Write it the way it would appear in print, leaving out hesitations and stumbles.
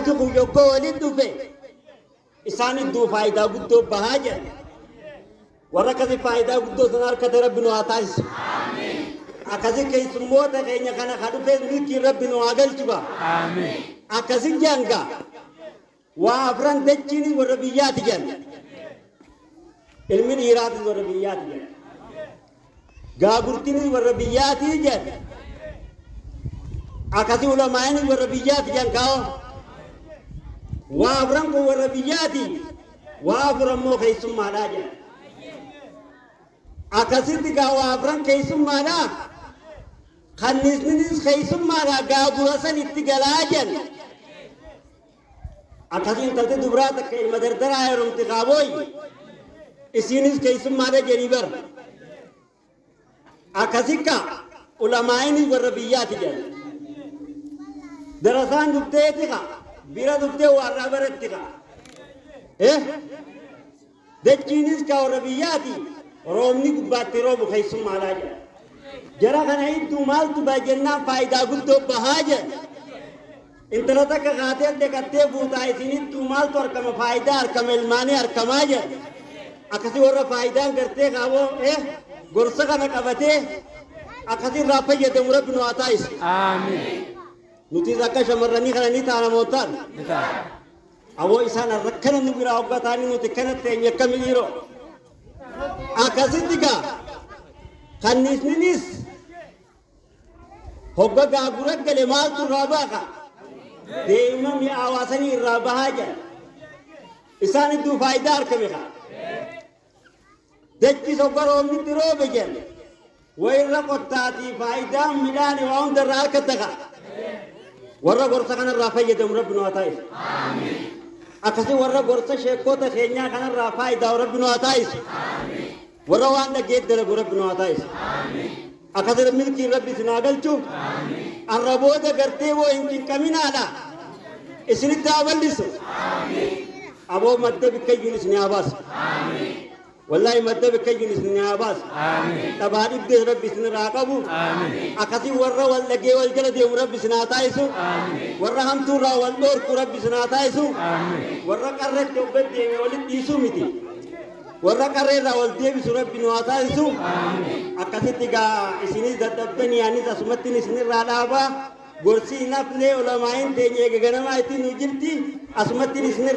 tuqu yokko walid dufe isani du faida guddo bahaja warra kazi faida guddo sanar kate rabbinu atais amin akazi keisumota kenya kana khadu fe niki rabbinu agalchuba amin akazi janga wa afran dechini warra biyati jan ilmin irat warra biyati jan gagurtini warra biyati jan akazi ulamaani warra biyati jan kao wa afran ko warra biyati wa afran mo keisumma daja akasitti ga wa afran keisumma da khannisnis keisumma da gagurasan ittigalajan akasin talte dubrata ke madardara ayrum tiqaboy isinis keisumma da jenibar akasika ulamaini warabiyati jan darasan dubte tika bira dubte warra baratika dechinis ka warabiyati romni gubbatti robu keisumma alaja jara kana itu mal tu bajenna faida guddo bahaja इंतरता का गाते दे कत्ते बूता इतनी तुमाल तो अर्कम फायदा अर्कम इल्माने अर्कमाज अकसी और फायदा करते कावो गुरसा का न कबते अकसी राफे ये दमुरा बिनवाता इस आमीन नुती जाका शमरनी करनी तारा मोतर अवो इसान रखन नुबिरा होगा तानी नुती कनते ये कमिरो अकसी दिका खन्निस निस होगा गागुरक गले माल तू राबा का देमा मी आवासनी राबाहाja isani du faidar kamika dekki sobaro mitiro begen wayra qottati faida milani wa unda rakataka warra gorsa kana rafaye dum rabbuna atais amin akasi warra gorsa shekota khenya kana rafaida rabbuna atais amin warra wanda gedere rabbuna atais amin akadar milki rabbi sinagalchu amin arraboda garte wo inkin kaminala isni tawallisu amin abo madde bikayunis ni abas amin wallahi madde bikayunis ni abas amin tabari de rabbi sin raqabu amin akati warra wallage wal jalade rabbi sin ataisu amin warra ham tu ra wal dor ku rabbi sin ataisu amin warra qarrat tobbe wal disu miti warra qarre ra wal debi rabbi nu ataisu amin akati tiga isini dadabni ani tasmatti isni ralaba gorsi nafle ulamain tenye ganama iti nujirti asmatti isni